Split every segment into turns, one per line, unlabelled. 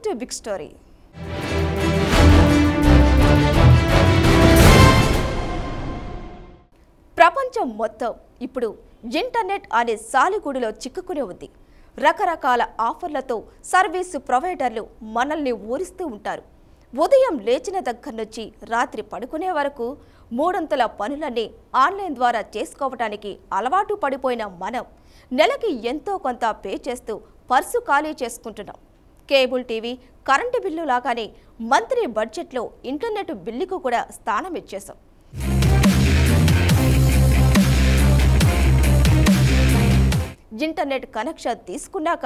To big story. ప్రపంచం మొత్తం ఇప్పుడు ఇంటర్నెట్ అనే సాలిగూడులో చిక్కుకునే ఉంది. రకరకాల ఆఫర్లతో సర్వీసు ప్రొవైడర్లు మనల్ని ఊరిస్తూ ఉంటారు. ఉదయం లేచిన దగ్గర నుంచి రాత్రి పడుకునే వరకు మూడంతల పనులన్నీ ఆన్లైన్ ద్వారా చేసుకోవటానికి అలవాటు పడిపోయిన మనం నెలకి ఎంతో కొంత పే చేస్తూ పర్సు ఖాళీ చేసుకుంటున్నాం. కేబుల్ టీవీ, కరెంటు బిల్లు లాగానే మంత్లీ బడ్జెట్లో ఇంటర్నెట్ బిల్లుకు కూడా స్థానం ఇచ్చేసాం. ఇంటర్నెట్ కనెక్షన్ తీసుకున్నాక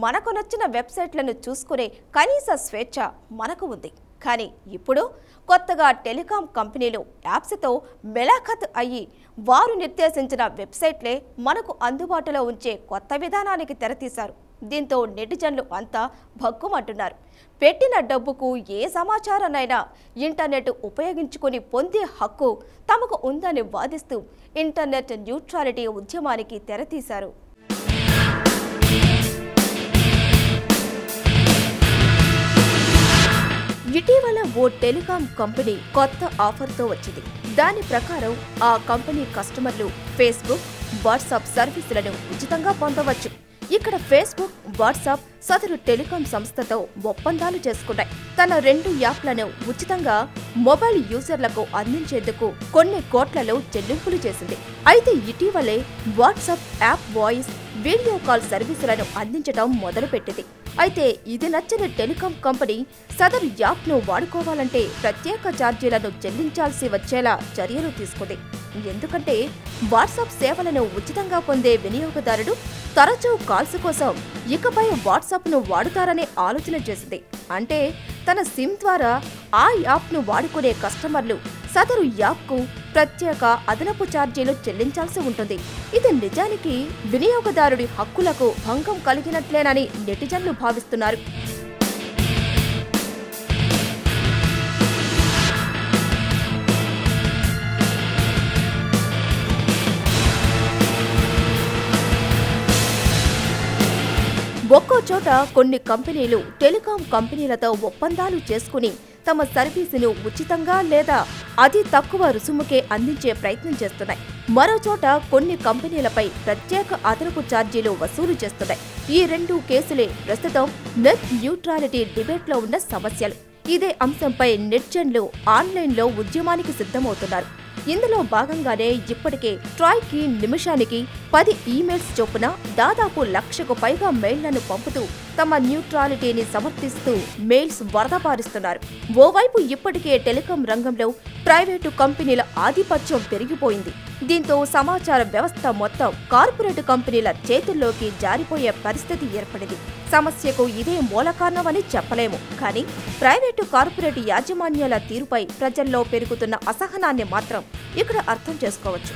మనకు నచ్చిన వెబ్సైట్లను చూసుకునే కనీస స్వేచ్ఛ మనకు ఉంది. కానీ ఇప్పుడు కొత్తగా టెలికాం కంపెనీలు యాప్స్తో మెలాఖత్ అయ్యి వారు నిర్దేశించిన వెబ్సైట్లే మనకు అందుబాటులో ఉంచే కొత్త విధానానికి తెరతీశారు. దీంతో నెటిజన్లు అంతా భగ్గుమంటున్నారు. పెట్టిన డబ్బుకు ఏ సమాచారాన్నైనా ఇంటర్నెట్ ఉపయోగించుకుని పొందే హక్కు తమకు ఉందని వాదిస్తూ ఇంటర్నెట్ న్యూట్రాలిటీ ఉద్యమానికి తెరతీశారు. ఇటీవల ఓ టెలికాం కంపెనీ కొత్త ఆఫర్తో వచ్చింది. దాని ప్రకారం ఆ కంపెనీ కస్టమర్లు ఫేస్బుక్, వాట్సాప్ సర్వీసులను ఉచితంగా పొందవచ్చు. ఇక్కడ ఫేస్బుక్, వాట్సాప్ సదరు టెలికాం సంస్థతో ఒప్పందాలు చేసుకున్నాయి. తన 2 యాప్లను ఉచితంగా మొబైల్ యూజర్లకు అందించేందుకు కొన్ని కోట్లలో చెల్లింపులు చేసింది. అయితే ఇటీవలే WhatsApp app voice, video call సర్వీసులను అందించడం మొదలుపెట్టింది. అయితే ఇది నచ్చని టెలికాం కంపెనీ సదరు యాప్ను వాడుకోవాలంటే ప్రత్యేక ఛార్జీలను చెల్లించాల్సి వచ్చేలా చర్యలు తీసుకుంది. ఎందుకంటే వాట్సాప్ సేవలను ఉచితంగా పొందే వినియోగదారుడు తరచూ కాల్స్ కోసం ఇకపై వాట్సాప్ను వాడుతారనే ఆలోచన చేసింది. అంటే తన సిమ్ ద్వారా ఆ యాప్ను వాడుకునే కస్టమర్లు సదరు యాప్కు ప్రత్యేక అదనపు ఛార్జీలు చెల్లించాల్సి ఉంటుంది. ఇది నిజానికి వినియోగదారుడి హక్కులకు భంగం కలిగినట్లేనని నెటిజన్లు భావిస్తున్నారు. ఒక్కో చోట కొన్ని కంపెనీలు టెలికాం కంపెనీలతో ఒప్పందాలు చేసుకుని తమ సర్వీసును ఉచితంగా లేదా అతి తక్కువ రుసుముకే అందించే ప్రయత్నం చేస్తున్నాయి. మరో చోట కొన్ని కంపెనీలపై ప్రత్యేక అదనపు ఛార్జీలు వసూలు చేస్తున్నాయి. ఈ 2 కేసులే ప్రస్తుతం నెట్ న్యూట్రాలిటీ డిబేట్లో ఉన్న సమస్యలు. ఇదే అంశంపై నెటిజన్లు ఆన్లైన్లో ఉద్యమానికి సిద్ధమవుతున్నారు. ఇందులో భాగంగానే ఇప్పటికే ట్రాయ్కి నిమిషానికి 10 ఈమెయిల్స్ చొప్పున దాదాపు 1,00,000కు పైగా మెయిల్లను పంపుతూ తమ న్యూట్రాలిటీని సమర్థిస్తూ మెయిల్స్ వరదపారిస్తున్నారు. ఓవైపు ఇప్పటికే టెలికాం రంగంలో ప్రైవేటు కంపెనీల ఆధిపత్యం పెరిగిపోయింది. దీంతో సమాచార వ్యవస్థ మొత్తం కార్పొరేట్ కంపెనీల చేతుల్లోకి జారిపోయే పరిస్థితి ఏర్పడింది. సమస్యకు ఇదే మూల కారణమని చెప్పలేము. కానీ ప్రైవేటు కార్పొరేట్ యాజమాన్యాల తీరుపై ప్రజల్లో పెరుగుతున్న అసహనాన్ని మాత్రం ఇక్కడ అర్థం చేసుకోవచ్చు.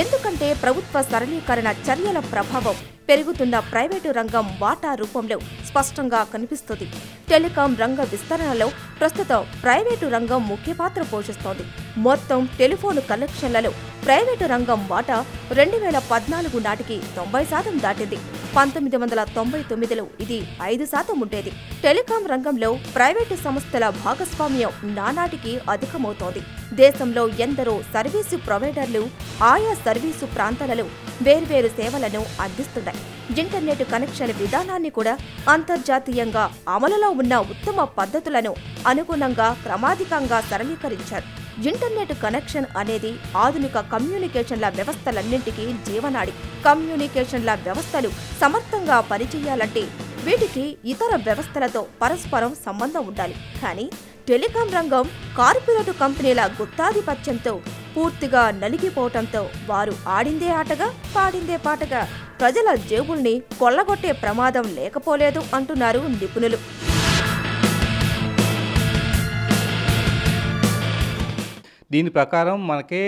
ఎందుకంటే ప్రభుత్వ సరళీకరణ చర్యల ప్రభావం పెరుగుతున్న ప్రైవేటు రంగం వాటా రూపంలో స్పష్టంగా కనిపిస్తుంది. టెలికాం రంగ విస్తరణలో ప్రస్తుతం ప్రైవేటు రంగం ముఖ్య పాత్ర పోషిస్తోంది. మొత్తం టెలిఫోన్ కనెక్షన్లలో ప్రైవేటు రంగం వాటా 2014 నాటికి 90% దాటింది. 1999లో ఇది 5% ఉండేది. టెలికాం రంగంలో ప్రైవేటు సంస్థల భాగస్వామ్యం నానాటికి అధికమవుతోంది. దేశంలో ఎందరో సర్వీసు ప్రొవైడర్లు ఆయా సర్వీసు ప్రాంతాలలో వేర్వేరు సేవలను అందిస్తున్నాయి. ఇంటర్నెట్ కనెక్షన్ విధానాన్ని కూడా అంతర్జాతీయంగా అమలులో ఉన్న ఉత్తమ పద్ధతులను అనుగుణంగా క్రమాధికంగా సరళీకరించారు. ఇంటర్నెట్ కనెక్షన్ అనేది ఆధునిక కమ్యూనికేషన్ల వ్యవస్థలన్నింటికీ జీవనాడి. కమ్యూనికేషన్ల వ్యవస్థలు సమర్థంగా పనిచేయాలంటే వీటికి ఇతర వ్యవస్థలతో పరస్పరం సంబంధం ఉండాలి. కానీ టెలికాం రంగం కార్పొరేట్ కంపెనీల గుత్తాధిపత్యంతో పూర్తిగా నలిగిపోవటంతో వారు ఆడిందే ఆటగా పాడిందే పాటగా ప్రజల జేబుల్ని కొల్లగొట్టే ప్రమాదం లేకపోలేదు అంటున్నారు నిపుణులు.
దీని ప్రకారం మనకి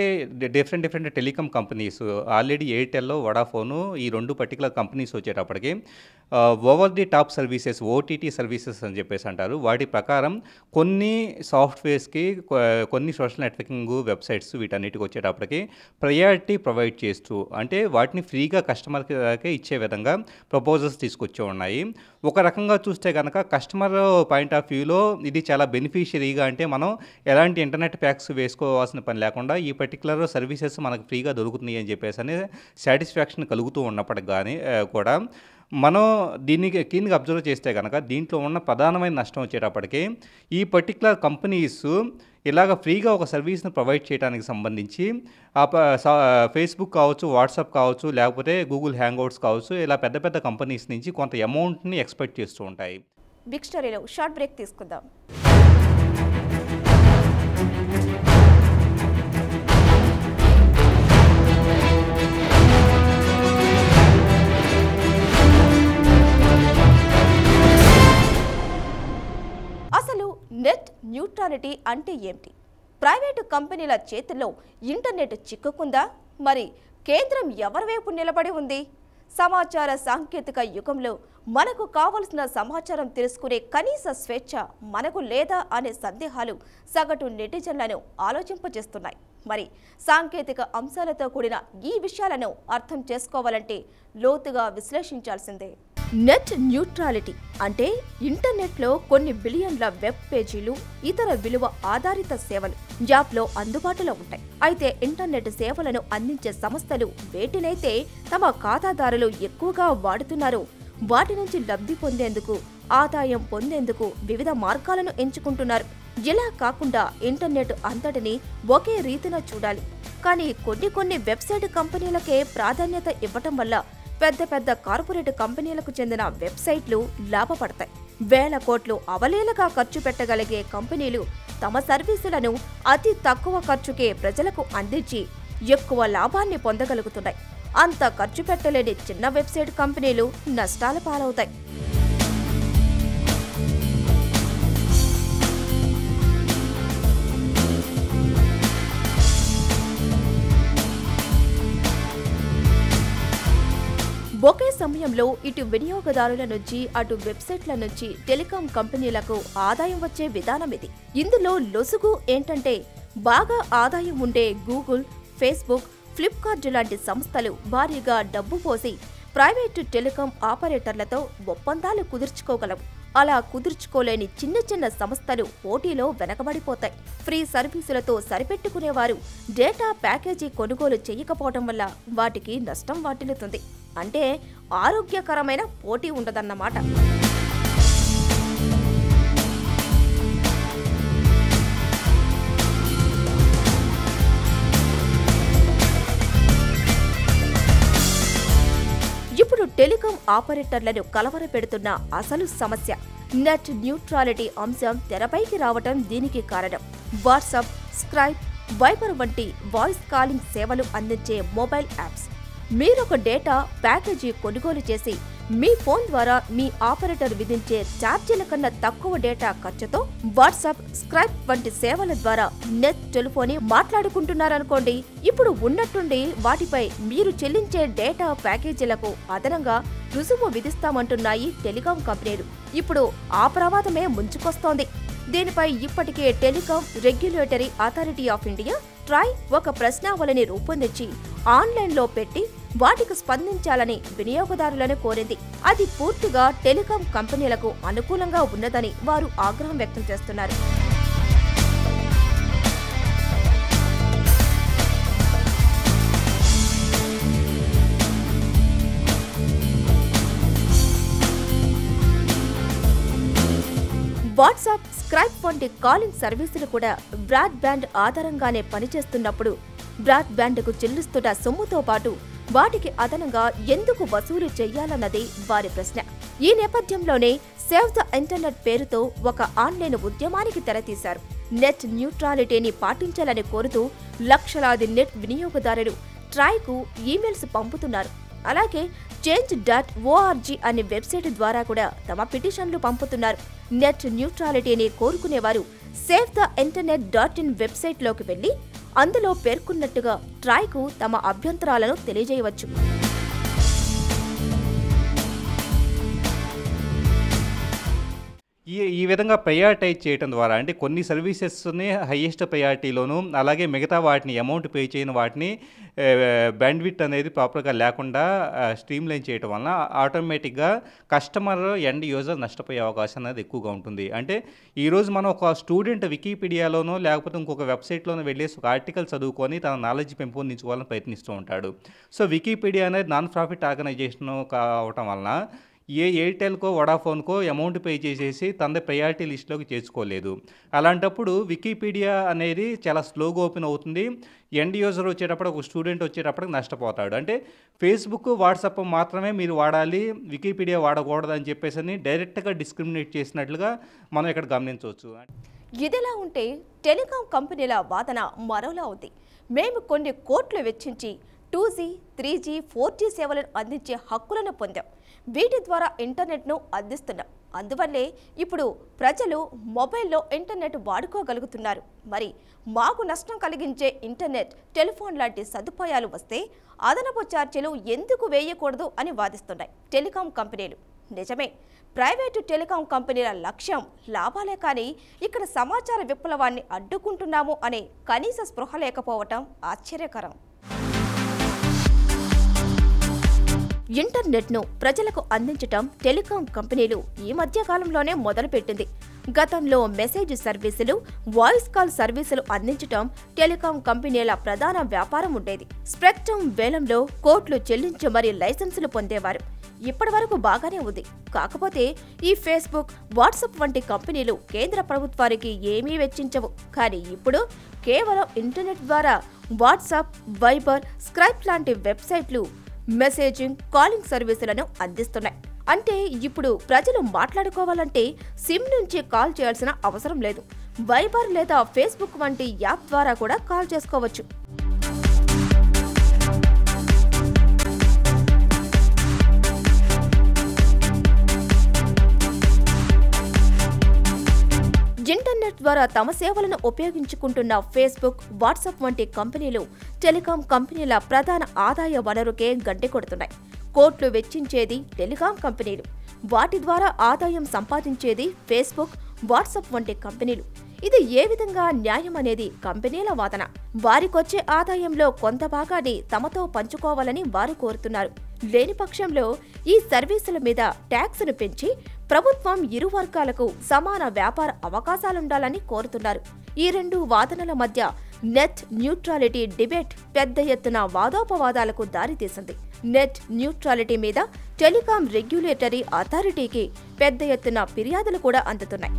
different telecom companies already Airtel, Vodafone ఈ 2 పర్టిక్యులర్ కంపెనీస్ వచ్చేటప్పటికి over the top services OTT services అని చెప్పేసి అంటారు. వాటి ప్రకారం కొన్ని సాఫ్ట్‌వేర్స్‌కి కొన్ని సోషల్ నెట్వర్కింగ్ వెబ్‌సైట్స్ వీటన్నిటికి వచ్చేటప్పటికి ప్రయారిటీ ప్రొవైడ్ చేస్తూ అంటే వాటిని ఫ్రీగా కస్టమర్‌కే ఇచ్చే విధంగా ప్రపోజల్స్ తీసుకొచ్చి ఉన్నాయి. ఒక రకంగా చూస్తే గనక కస్టమర్ పాయింట్ ఆఫ్ వ్యూలో ఇది చాలా బెనిఫిషియరీగా అంటే మనం ఎలాంటి ఇంటర్నెట్ ప్యాక్స్ వేసుకోవాల్సిన పని లేకుండా ఈ పర్టిక్యులర్ సర్వీసెస్ మనకు ఫ్రీగా దొరుకుతున్నాయి అని చెప్పేసని సాటిస్ఫాక్షన్ కలుగుతూ ఉన్నప్పటికి గానీ కూడా మనం దీన్ని కీన్‌గా అబ్జర్వ్ చేస్తే గనక దీంట్లో ఉన్న ప్రధానమైన నష్టం వచ్చేటప్పటికి ఈ పర్టిక్యులర్ కంపెనీస్ ఇలాగ ఫ్రీగా ఒక సర్వీస్‌ని ప్రొవైడ్ చేయడానికి సంబంధించి ఫేస్‌బుక్ కావచ్చు, వాట్సాప్ కావచ్చు, లేకపోతే గూగుల్ హ్యాంగౌట్స్ కావచ్చు, ఇలా పెద్ద పెద్ద కంపెనీస్ నుంచి కొంత అమౌంట్‌ని ఎక్స్‌పెక్ట్ చేస్తూ ఉంటాయి.
బిగ్ స్టోరీలో షార్ట్ బ్రేక్ తీసుకుందాం. అసలు నెట్ న్యూట్రాలిటీ అంటే ఏమిటి? ప్రైవేటు కంపెనీల చేతుల్లో ఇంటర్నెట్ చిక్కుకుందా? మరి కేంద్రం ఎవరి వైపు నిలబడి ఉంది? సమాచార సాంకేతిక యుగంలో మనకు కావలసిన సమాచారం తెలుసుకునే కనీస స్వేచ్ఛ మనకు లేదా అనే సందేహాలు సగటు నెటిజన్లను ఆలోచింపజేస్తున్నాయి. మరి సాంకేతిక అంశాలతో కూడిన ఈ విషయాలను అర్థం చేసుకోవాలంటే లోతుగా విశ్లేషించాల్సిందే. నెట్ న్యూట్రాలిటీ అంటే ఇంటర్నెట్లో కొన్ని బిలియన్ల వెబ్ పేజీలు, ఇతర విలువ ఆధారిత సేవలు యాప్లో అందుబాటులో ఉంటాయి. అయితే ఇంటర్నెట్ సేవలను అందించే సంస్థలు వేటినైతే తమ ఖాతాదారులు ఎక్కువగా వాడుతున్నారో వాటి నుంచి లబ్ధి పొందేందుకు, ఆదాయం పొందేందుకు వివిధ మార్గాలను ఎంచుకుంటున్నారు. ఇలా కాకుండా ఇంటర్నెట్ అంతటిని ఒకే రీతిన చూడాలి. కానీ కొన్ని వెబ్సైట్ కంపెనీలకే ప్రాధాన్యత ఇవ్వటం వల్ల పెద్ద పెద్ద కార్పొరేట్ కంపెనీలకు చెందిన వెబ్సైట్లు లాభపడతాయి. వేల కోట్లు అవలీలగా ఖర్చు పెట్టగలిగే కంపెనీలు తమ సర్వీసులను అతి తక్కువ ఖర్చుకే ప్రజలకు అందించి ఎక్కువ లాభాన్ని పొందగలుగుతున్నాయి. అంత ఖర్చు పెట్టలేని చిన్న వెబ్సైట్ కంపెనీలు నష్టాల పాలవుతాయి. ఒకే సమయంలో ఇటు వినియోగదారుల నుంచి అటు వెబ్సైట్ల నుంచి టెలికాం కంపెనీలకు ఆదాయం వచ్చే విధానం ఇది. ఇందులో లొసుగు ఏంటంటే బాగా ఆదాయం ఉండే గూగుల్, ఫేస్బుక్, ఫ్లిప్కార్ట్ లాంటి సంస్థలు భారీగా డబ్బు పోసి ప్రైవేటు టెలికాం ఆపరేటర్లతో ఒప్పందాలు కుదుర్చుకోగలవు. అలా కుదుర్చుకోలేని చిన్న సంస్థలు పోటీలో వెనకబడిపోతాయి. ఫ్రీ సర్వీసులతో సరిపెట్టుకునేవారు డేటా ప్యాకేజీ కొనుగోలు చేయకపోవడం వల్ల వాటికి నష్టం వాటిల్లుతుంది. అంటే ఆరోగ్యకరమైన పోటీ ఉండదన్నమాట. ఇప్పుడు టెలికాం ఆపరేటర్లను కలవరపెడుతున్న అసలు సమస్య నెట్ న్యూట్రాలిటీ అంశం తెరపైకి రావటం దీనికి కారణం. వాట్సాప్, స్కైప్, వైబర్ వంటి వాయిస్ కాలింగ్ సేవలు అందించే మొబైల్ యాప్స్. మీరొక డేటా ప్యాకేజీ కొనుగోలు చేసి మీ ఫోన్ ద్వారా మీ ఆపరేటర్ విధించే ఛార్జీల కన్నా తక్కువ డేటా ఖర్చుతో వాట్సాప్, స్కైప్ వంటి సేవల ద్వారా నెట్ టెలిఫోనీ మాట్లాడుకుంటున్నారనుకోండి. ఇప్పుడు ఉన్నట్టుండి వాటిపై మీరు చెల్లించే డేటా ప్యాకేజీలకు అదనంగా రుసుము విధిస్తామంటున్నాయి టెలికాం కంపెనీలు. ఇప్పుడు ఆ ప్రమాదమే ముంచుకొస్తోంది. దీనిపై ఇప్పటికే telecom regulatory authority of India Troy ఒక ప్రశ్నావళిని రూపొందించి ఆన్లైన్లో పెట్టి వాటికి స్పందించాలని వినియోగదారులను కోరింది. అది పూర్తిగా టెలికాం కంపెనీలకు అనుకూలంగా ఉన్నదని వారు ఆగ్రహం వ్యక్తం చేస్తున్నారు. వాట్సాప్, స్కైప్ వంటి కాలింగ్ సర్వీసులు కూడా బ్రాడ్బ్యాండ్ ఆధారంగానే పనిచేస్తున్నప్పుడు బ్రాడ్బ్యాండ్కు చెల్లిస్తున్న సొమ్ముతో పాటు వాటికి అదనంగా ఎందుకు వసూలు చేయాలన్నది వారి ప్రశ్న. ఈ నేపథ్యంలోనే సేవ్ ద ఇంటర్నెట్ పేరుతో ఒక ఆన్లైన్ ఉద్యమానికి తెరతీశారు. నెట్ న్యూట్రాలిటీని పాటించాలని కోరుతూ లక్షలాది నెట్ వినియోగదారులు ట్రాయ్కు ఈమెయిల్స్ పంపుతున్నారు. అలాగే change.org అనే వెబ్సైట్ ద్వారా కూడా తమ పిటిషన్లు పంపుతున్నారు. నెట్ న్యూట్రాలిటీని కోరుకునేవారు సేవ్ ద ఇంటర్నెట్.in వెబ్సైట్లోకి వెళ్లి అందులో పేర్కొన్నట్టుగా ట్రాయ్కు తమ అభ్యంతరాలను తెలియజేయవచ్చు.
ఈ విధంగా ప్రయారిటైజ్ చేయడం ద్వారా అంటే కొన్ని సర్వీసెస్ని హైయెస్ట్ ప్రయారిటీలోను అలాగే మిగతా వాటిని అమౌంట్ పే చేయని వాటిని బ్యాండ్విడ్త్ అనేది ప్రాపర్గా లేకుండా స్ట్రీమ్లైన్ చేయడం వలన ఆటోమేటిక్గా కస్టమర్ ఎండ్ యూజర్ నష్టపోయే అవకాశం అనేది ఎక్కువగా ఉంటుంది. అంటే ఈరోజు మనం ఒక స్టూడెంట్ వికీపీడియాలోనో లేకపోతే ఇంకొక వెబ్సైట్లోనో వెళ్ళేసి ఒక ఆర్టికల్ చదువుకొని తన నాలెడ్జ్ పెంపొందించుకోవాలని ప్రయత్నిస్తూ ఉంటాడు. సో వికీపీడియా అనేది నాన్ ప్రాఫిట్ ఆర్గనైజేషన్ కావటం వలన ఎయిర్టెల్కో వడాఫోన్కో అమౌంట్ పే చేసేసి తన ప్రయారిటీ లిస్ట్లోకి చేర్చుకోలేదు. అలాంటప్పుడు వికీపీడియా అనేది చాలా స్లోగా ఓపెన్ అవుతుంది. ఎండ్ యూజర్ వచ్చేటప్పుడు ఒక స్టూడెంట్ వచ్చేటప్పటికి నష్టపోతాడు. అంటే ఫేస్బుక్ వాట్సాప్ మాత్రమే మీరు వాడాలి, వికీపీడియా వాడకూడదు అని చెప్పేసి డైరెక్ట్గా డిస్క్రిమినేట్ చేసినట్లుగా మనం ఇక్కడ గమనించవచ్చు.
ఇదిలా ఉంటే టెలికాం కంపెనీల వాదన మరోలా ఉంది. మేము కొన్ని కోట్లు వెచ్చించి 2G, 3G, 4G సేవలను అందించే హక్కులను పొందాం. వీటి ద్వారా ఇంటర్నెట్ను అందిస్తున్నాం. అందువల్లే ఇప్పుడు ప్రజలు మొబైల్లో ఇంటర్నెట్ వాడుకోగలుగుతున్నారు. మరి మాకు నష్టం కలిగించే ఇంటర్నెట్, టెలిఫోన్ లాంటి సదుపాయాలు వస్తే అదనపు ఛార్జీలు ఎందుకు వేయకూడదు అని వాదిస్తున్నాయి టెలికాం కంపెనీలు. నిజమే, ప్రైవేటు టెలికాం కంపెనీల లక్ష్యం లాభాలే, కానీ ఇక్కడ సమాచార విప్లవాన్ని అడ్డుకుంటున్నాము అనే కనీస స్పృహ లేకపోవటం ఆశ్చర్యకరం. ఇంటర్నెట్ను ప్రజలకు అందించటం టెలికాం కంపెనీలు ఈ మధ్య కాలంలోనే మొదలుపెట్టింది. గతంలో మెసేజ్ సర్వీసులు, వాయిస్ కాల్ సర్వీసులు అందించటం టెలికాం కంపెనీల ప్రధాన వ్యాపారం ఉండేది. స్పెక్ట్రమ్ వేలంలో కోట్లు చెల్లించి మరీ లైసెన్సులు పొందేవారు. ఇప్పటి వరకు బాగానే ఉంది. కాకపోతే ఈ ఫేస్బుక్, వాట్సాప్ వంటి కంపెనీలు కేంద్ర ప్రభుత్వానికి ఏమీ వెచ్చించవు. కానీ ఇప్పుడు కేవలం ఇంటర్నెట్ ద్వారా వాట్సాప్, వైబర్, స్కైప్ లాంటి వెబ్సైట్లు మెసేజింగ్, కాలింగ్ సర్వీసులను అందిస్తున్నాయి. అంటే ఇప్పుడు ప్రజలు మాట్లాడుకోవాలంటే సిమ్ నుంచి కాల్ చేయాల్సిన అవసరం లేదు. వైబర్ లేదా ఫేస్బుక్ వంటి యాప్ ద్వారా కూడా కాల్ చేసుకోవచ్చు. ఇంటర్నెట్ ద్వారా తమ సేవలను ఉపయోగించుకుంటున్న ఫేస్బుక్, వాట్సాప్ వంటి కంపెనీలు టెలికాం కంపెనీల ప్రధాన ఆదాయ వనరుకే గడ్డి కొడుతున్నాయి. కోట్లు వెచ్చించేది టెలికాం కంపెనీలు, వాటి ద్వారా ఆదాయం సంపాదించేది ఫేస్బుక్, వాట్సాప్ వంటి కంపెనీలు. ఇది ఏ విధంగా న్యాయం అనేది కంపెనీల వాదన. వారికొచ్చే ఆదాయంలో కొంత భాగాన్ని తమతో పంచుకోవాలని వారు కోరుతున్నారు. లేని పక్షంలో ఈ సర్వీసుల మీద ట్యాక్స్ను పెంచి ప్రభుత్వం ఇరు వర్గాలకు సమాన వ్యాపార అవకాశాలుండాలని కోరుతున్నారు. ఈ రెండు వాదనల మధ్య నెట్ న్యూట్రాలిటీ డిబేట్ పెద్ద ఎత్తున వాదోపవాదాలకు దారితీసింది. నెట్ న్యూట్రాలిటీ మీద టెలికాం రెగ్యులేటరీ అథారిటీకి పెద్ద ఎత్తున ఫిర్యాదులు కూడా అందుతున్నాయి.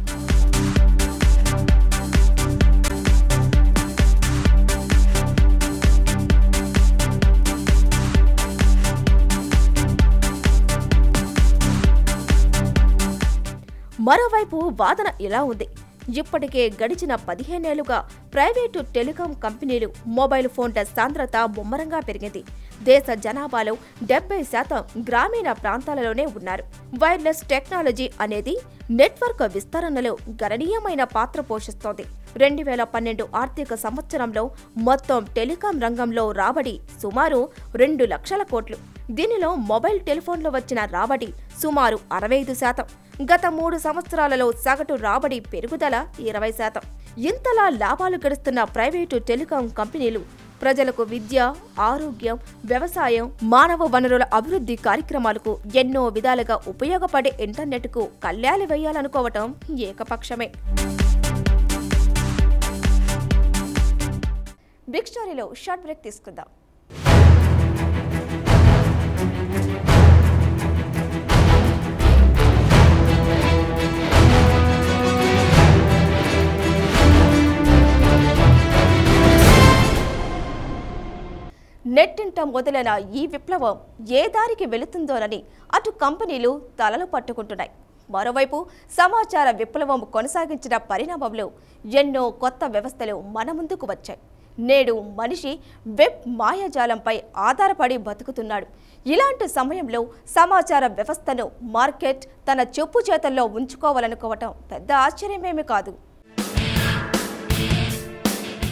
మరోవైపు వాదన ఇలా ఉంది. ఇప్పటికే గడిచిన 15 ఏళ్లుగా ప్రైవేటు టెలికాం కంపెనీలు మొబైల్ ఫోన్ల సాంద్రత ముమ్మరంగా పెరిగింది. దేశ జనాభాలో 70% గ్రామీణ ప్రాంతాలలోనే ఉన్నారు. వైర్లెస్ టెక్నాలజీ అనేది నెట్వర్క్ విస్తరణలో గణనీయమైన పాత్ర పోషిస్తోంది. 2012 ఆర్థిక సంవత్సరంలో మొత్తం టెలికాం రంగంలో రాబడి సుమారు 2 లక్షల కోట్లు. దీనిలో మొబైల్ టెలిఫోన్లో వచ్చిన రాబడి సుమారు 65%. గత 3 సంవత్సరాలలో సగటు రాబడి పెరుగుదల 20%. ఇంతలా లాభాలు గడిస్తున్న ప్రైవేటు టెలికాం కంపెనీలు ప్రజలకు విద్య, ఆరోగ్యం, వ్యవసాయం, మానవ వనరుల అభివృద్ధి కార్యక్రమాలకు ఎన్నో విధాలుగా ఉపయోగపడే ఇంటర్నెట్కు కళ్యాలు వేయాలనుకోవటం ఏకపక్షమే. బిగ్ స్టోరీలో షార్ట్ బ్రేక్ తీసుకుందాం. నెట్టింట మొదలైన ఈ విప్లవం ఏ దారికి వెళుతుందోనని అటు కంపెనీలు తలలు పట్టుకుంటున్నాయి. మరోవైపు సమాచార విప్లవం కొనసాగించిన పరిణామంలో ఎన్నో కొత్త వ్యవస్థలు మన ముందుకు వచ్చాయి. నేడు మనిషి వెబ్ మాయాజాలంపై ఆధారపడి బతుకుతున్నాడు. ఇలాంటి సమయంలో సమాచార వ్యవస్థను మార్కెట్ తన చెప్పు చేతల్లో ఉంచుకోవాలనుకోవటం పెద్ద ఆశ్చర్యమేమీ కాదు.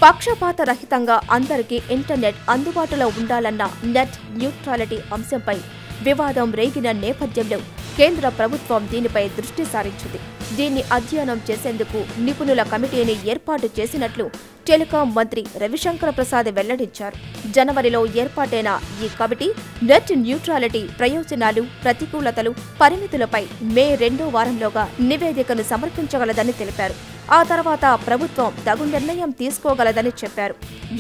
పక్షపాత రహితంగా అందరికీ ఇంటర్నెట్ అందుబాటులో ఉండాలన్న నెట్ న్యూట్రాలిటీ అంశంపై వివాదం రేగిన నేపథ్యంలో కేంద్ర ప్రభుత్వం దీనిపై దృష్టి సారించింది. దీన్ని అధ్యయనం చేసేందుకు నిపుణుల కమిటీని ఏర్పాటు చేసినట్లు టెలికాం మంత్రి రవిశంకర్ ప్రసాద్ వెల్లడించారు. జనవరిలో ఏర్పాటైన ఈ కమిటీ నెట్ న్యూట్రాలిటీ ప్రయోజనాలు, ప్రతికూలతలు, పరిమితులపై మే 2వ వారంలోగా నివేదికను సమర్పించగలదని తెలిపారు. ఆ తర్వాత ప్రభుత్వం తగు నిర్ణయం తీసుకోగలదని చెప్పారు.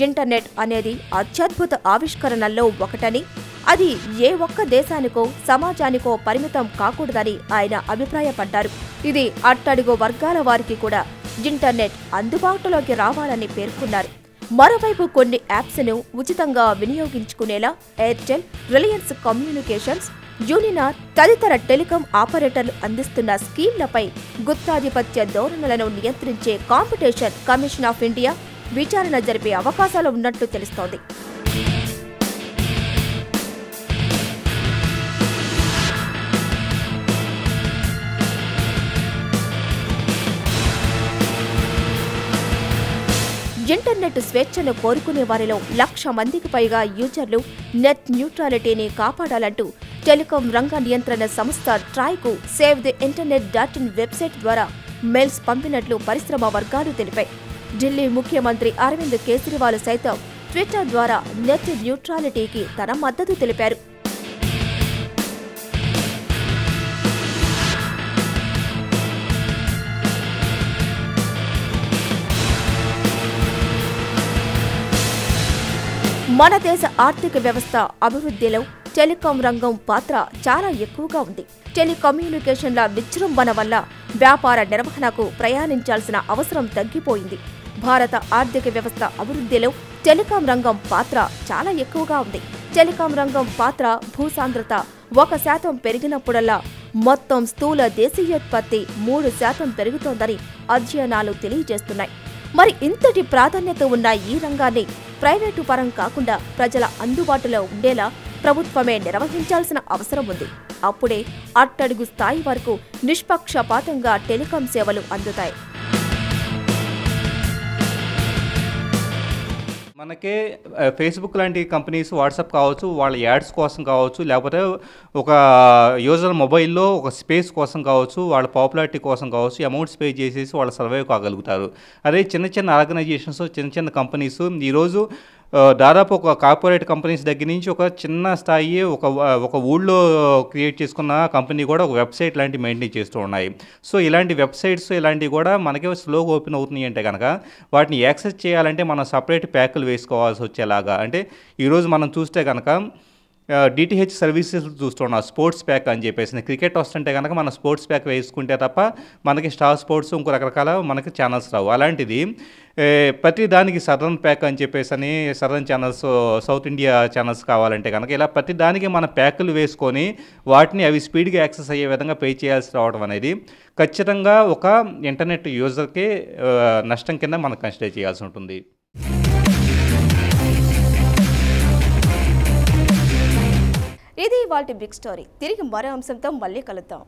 ఇంటర్నెట్ అనేది అత్యద్భుత ఆవిష్కరణల్లో ఒకటని, అది ఏ ఒక్క దేశానికో సమాజానికో పరిమితం కాకూడదని ఆయన అభిప్రాయపడ్డారు. ఇది అట్టడుగు వర్గాల వారికి కూడా ఇంటర్నెట్ అందుబాటులోకి రావాలని పేర్కొన్నారు. మరోవైపు కొన్ని యాప్స్ను ఉచితంగా వినియోగించుకునేలా ఎయిర్టెల్, రిలయన్స్ కమ్యూనికేషన్స్, యూనినార్ తదితర టెలికాం ఆపరేటర్లు అందిస్తున్న స్కీమ్లపై గుత్తాధిపత్య ధోరణులను నియంత్రించే కాంపిటీషన్ కమిషన్ ఆఫ్ ఇండియా విచారణ జరిపే అవకాశాలు ఉన్నట్లు తెలుస్తోంది. ఇంటర్నెట్ స్వేచ్ఛను కోరుకునే వారిలో 1,00,000 మందికి పైగా యూజర్లు నెట్ న్యూట్రాలిటీని కాపాడాలంటూ టెలికాం రంగ నియంత్రణ సంస్థ ట్రాయ్కు సేవ్ ది ఇంటర్నెట్.in వెబ్సైట్ ద్వారా మెయిల్స్ పంపినట్లు పరిశ్రమ వర్గాలు తెలిపాయి. ఢిల్లీ ముఖ్యమంత్రి అరవింద్ కేజ్రీవాల్ సైతం ట్విట్టర్ ద్వారా నెట్ న్యూట్రాలిటీకి తన మద్దతు తెలిపారు. మన దేశ ఆర్థిక వ్యవస్థ అభివృద్ధిలో టెలికాం రంగం పాత్ర చాలా ఎక్కువగా ఉంది. టెలికమ్యూనికేషన్ల విజృంభణ వల్ల వ్యాపార నిర్వహణకు ప్రయాణించాల్సిన అవసరం తగ్గిపోయింది. భారత ఆర్థిక వ్యవస్థ అభివృద్ధిలో టెలికాం రంగం పాత్ర చాలా ఎక్కువగా ఉంది. టెలికాం రంగం పాత్ర భూసాంద్రత 1% పెరిగినప్పుడల్లా మొత్తం స్థూల దేశీయోత్పత్తి 3% పెరుగుతోందని అధ్యయనాలు తెలియజేస్తున్నాయి. మరి ఇంతటి ప్రాధాన్యత ఉన్న ఈ రంగాన్ని ప్రైవేటు పరం కాకుండా ప్రజల అందుబాటులో ఉండేలా ప్రభుత్వమే నిర్వహించాల్సిన అవసరం ఉంది. అప్పుడే అట్టడుగు స్థాయి వరకు నిష్పక్షపాతంగా టెలికాం సేవలు అందుతాయి.
మనకే ఫేస్బుక్ లాంటి కంపెనీస్, వాట్సాప్ కావచ్చు, వాళ్ళ యాడ్స్ కోసం కావచ్చు, లేకపోతే ఒక యూజర్ మొబైల్లో ఒక స్పేస్ కోసం కావచ్చు, వాళ్ళ పాపులారిటీ కోసం కావచ్చు, అమౌంట్స్ పే చేసేసి వాళ్ళు సర్వైవ్ కాగలుగుతారు. అదే చిన్న చిన్న ఆర్గనైజేషన్స్, చిన్న చిన్న కంపెనీస్ ఈరోజు దాదాపు ఒక కార్పొరేట్ కంపెనీస్ దగ్గర నుంచి ఒక చిన్న స్థాయి ఒక ఊళ్ళో క్రియేట్ చేసుకున్న కంపెనీ కూడా ఒక వెబ్సైట్ లాంటివి మెయింటైన్ చేస్తూ ఉన్నాయి. సో ఇలాంటి వెబ్సైట్స్ ఇలాంటివి కూడా మనకే స్లోగా ఓపెన్ అవుతున్నాయి అంటే కనుక వాటిని యాక్సెస్ చేయాలంటే మనం సపరేట్ ప్యాకులు వేసుకోవాల్సి వచ్చేలాగా, అంటే ఈరోజు మనం చూస్తే కనుక డిటిహెచ్ సర్వీసెస్ చూస్తున్నాం, స్పోర్ట్స్ ప్యాక్ అని చెప్పేసి. క్రికెట్ వస్తుంటే కనుక మనం స్పోర్ట్స్ ప్యాక్ వేసుకుంటే తప్ప మనకి స్టార్ స్పోర్ట్స్ ఇంకో రకరకాల మనకి ఛానల్స్ రావు. అలాంటిది ప్రతి దానికి సదర్న్ ప్యాక్ అని చెప్పేసి అని southern channels, south India channels కావాలంటే కనుక ఇలా ప్రతి దానికి మన ప్యాకులు వేసుకొని వాటిని అవి స్పీడ్గా యాక్సెస్ అయ్యే విధంగా పే చేయాల్సి రావడం అనేది ఖచ్చితంగా ఒక ఇంటర్నెట్ యూజర్కి నష్టం కింద మనం కన్సిడర్ చేయాల్సి ఉంటుంది.
ఇది ఇవాల్టి బిగ్ స్టోరీ. తిరిగి మరో అంశంతో మళ్ళీ కలుద్దాం.